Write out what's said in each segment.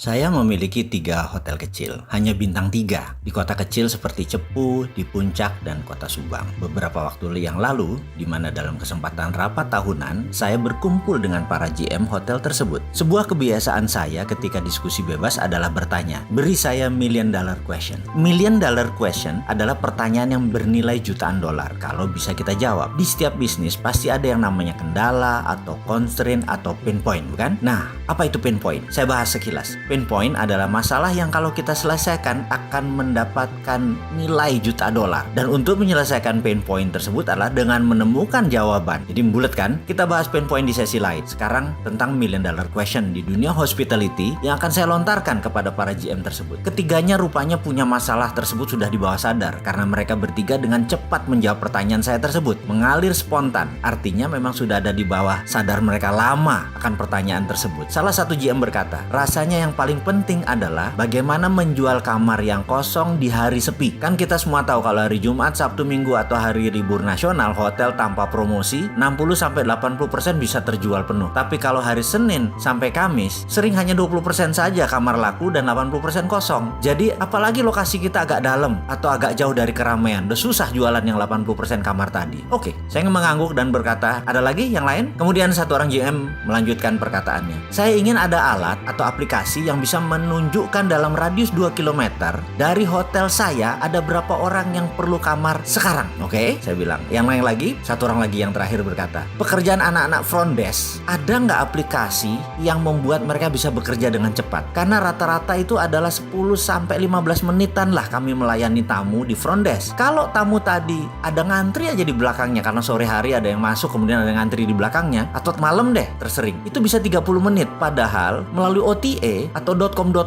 Saya memiliki 3 hotel kecil, hanya bintang 3, di kota kecil seperti Cepu, di Puncak, dan kota Subang. Beberapa waktu yang lalu, di mana dalam kesempatan rapat tahunan, saya berkumpul dengan para GM hotel tersebut. Sebuah kebiasaan saya ketika diskusi bebas adalah bertanya, beri saya million dollar question. Million dollar question adalah pertanyaan yang bernilai jutaan dolar. Kalau bisa kita jawab, di setiap bisnis pasti ada yang namanya kendala, atau constraint, atau pain point, bukan? Nah, apa itu pain point? Saya bahas sekilas. Pain point adalah masalah yang kalau kita selesaikan akan mendapatkan nilai juta dolar. Dan untuk menyelesaikan pain point tersebut adalah dengan menemukan jawaban. Jadi bulat kan? Kita bahas pain point di sesi lain. Sekarang tentang million dollar question di dunia hospitality yang akan saya lontarkan kepada para GM tersebut. Ketiganya rupanya punya masalah tersebut sudah di bawah sadar karena mereka bertiga dengan cepat menjawab pertanyaan saya tersebut. Mengalir spontan. Artinya memang sudah ada di bawah sadar mereka lama akan pertanyaan tersebut. Salah satu GM berkata, rasanya yang paling penting adalah bagaimana menjual kamar yang kosong di hari sepi. Kan kita semua tahu kalau hari Jumat, Sabtu, Minggu atau hari libur nasional, hotel tanpa promosi 60-80% bisa terjual penuh. Tapi kalau hari Senin sampai Kamis, sering hanya 20% saja kamar laku dan 80% kosong. Jadi apalagi lokasi kita agak dalam atau agak jauh dari keramaian, udah susah jualan yang 80% kamar tadi. Oke, saya mengangguk dan berkata, ada lagi yang lain? Kemudian satu orang GM melanjutkan perkataannya. Saya ingin ada alat atau aplikasi yang bisa menunjukkan dalam radius 2 km dari hotel saya ada berapa orang yang perlu kamar sekarang. Oke, saya bilang. Yang lain lagi, satu orang lagi yang terakhir berkata, pekerjaan anak-anak front desk, ada nggak aplikasi yang membuat mereka bisa bekerja dengan cepat? Karena rata-rata itu adalah 10-15 menitan lah kami melayani tamu di front desk. Kalau tamu tadi ada ngantri aja di belakangnya karena sore hari ada yang masuk kemudian ada yang ngantri di belakangnya, atau malam deh tersering, itu bisa 30 menit. Padahal melalui OTA atau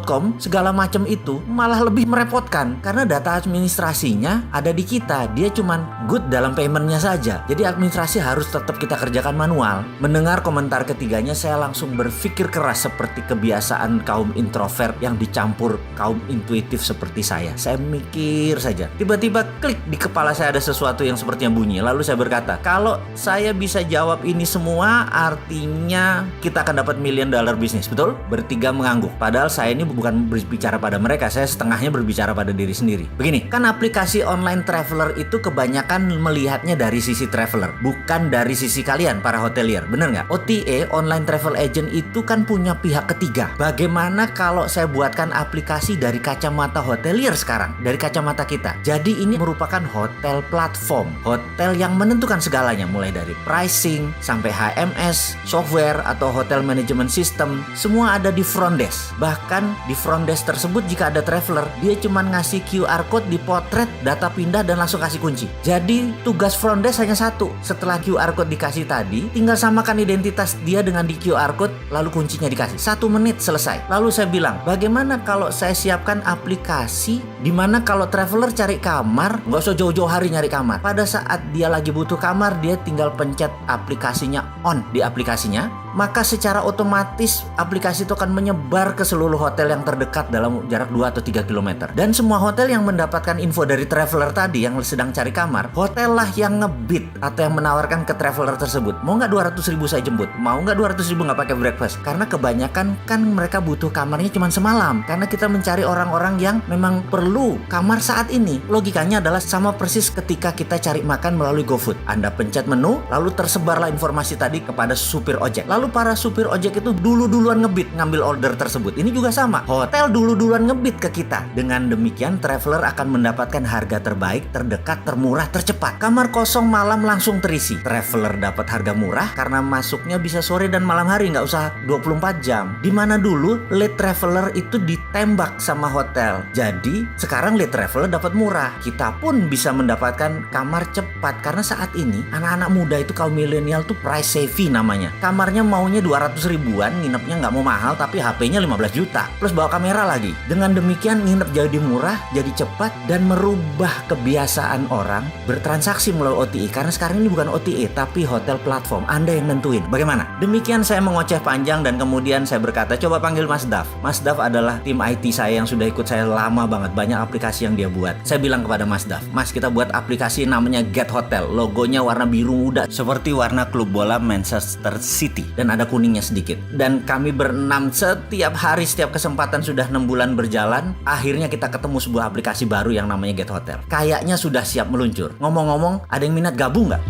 .com segala macam itu malah lebih merepotkan karena data administrasinya ada di kita. Dia cuman good dalam paymentnya saja. Jadi administrasi harus tetap kita kerjakan manual. Mendengar komentar ketiganya, saya langsung berpikir keras seperti kebiasaan kaum introvert yang dicampur kaum intuitif seperti saya. Saya mikir saja. Tiba-tiba klik di kepala saya ada sesuatu yang sepertinya bunyi. Lalu saya berkata, kalau saya bisa jawab ini semua artinya kita akan dapat million dollar bisnis. Betul? Bertiga mengangguk. Padahal saya ini bukan berbicara pada mereka, saya setengahnya berbicara pada diri sendiri. Begini, kan aplikasi online traveler itu kebanyakan melihatnya dari sisi traveler, bukan dari sisi kalian para hotelier, bener nggak? OTA, online travel agent itu kan punya pihak ketiga. Bagaimana kalau saya buatkan aplikasi dari kacamata hotelier sekarang, dari kacamata kita? Jadi ini merupakan hotel platform, hotel yang menentukan segalanya, mulai dari pricing sampai HMS, software atau hotel management system, semua ada di front desk. Bahkan di front desk tersebut jika ada traveler, dia cuma ngasih QR code, dipotret, data pindah dan langsung kasih kunci. Jadi tugas front desk hanya satu. Setelah QR code dikasih tadi, tinggal samakan identitas dia dengan di QR code, lalu kuncinya dikasih. 1 menit selesai. Lalu saya bilang, bagaimana kalau saya siapkan aplikasi di mana kalau traveler cari kamar, nggak usah jauh-jauh hari nyari kamar. Pada saat dia lagi butuh kamar, dia tinggal pencet aplikasinya on di aplikasinya, maka secara otomatis aplikasi itu akan menyebar ke seluruh hotel yang terdekat dalam jarak 2 atau 3 km. Dan semua hotel yang mendapatkan info dari traveler tadi yang sedang cari kamar, hotel lah yang ngebid atau yang menawarkan ke traveler tersebut. Mau nggak 200.000 saya jemput? Mau nggak 200.000 nggak pakai breakfast? Karena kebanyakan kan mereka butuh kamarnya cuma semalam. Karena kita mencari orang-orang yang memang perlu kamar saat ini. Logikanya adalah sama persis ketika kita cari makan melalui GoFood. Anda pencet menu, lalu tersebarlah informasi tadi kepada supir ojek. Lalu para supir ojek itu duluan ngebid ngambil order tersebut. Ini juga sama. Hotel duluan ngebid ke kita. Dengan demikian traveler akan mendapatkan harga terbaik, terdekat, termurah, tercepat. Kamar kosong malam langsung terisi. Traveler dapat harga murah karena masuknya bisa sore dan malam hari, nggak usah 24 jam. Dimana dulu late traveler itu ditembak sama hotel. Jadi sekarang late traveler dapat murah. Kita pun bisa mendapatkan kamar cepat karena saat ini anak-anak muda itu kaum milenial tuh price savvy namanya. Kamarnya maunya 200 ribuan, nginepnya nggak mau mahal tapi HP-nya 15 juta plus bawa kamera lagi. Dengan demikian nginep jadi murah, jadi cepat, dan merubah kebiasaan orang bertransaksi melalui OTA. Karena sekarang ini bukan OTA tapi hotel platform. Anda yang nentuin. Bagaimana? Demikian saya mengoceh panjang dan kemudian saya berkata, coba panggil Mas Daf. Mas Daf adalah tim IT saya yang sudah ikut saya lama banget. Banyak aplikasi yang dia buat. Saya bilang kepada Mas Daf, Mas, kita buat aplikasi namanya Get Hotel. Logonya warna biru muda seperti warna klub bola Manchester City. Dan dan ada kuningnya sedikit. Dan kami berenam setiap hari, setiap kesempatan sudah 6 bulan berjalan. Akhirnya kita ketemu sebuah aplikasi baru yang namanya Get Hotel. Kayaknya sudah siap meluncur. Ngomong-ngomong, ada yang minat gabung nggak?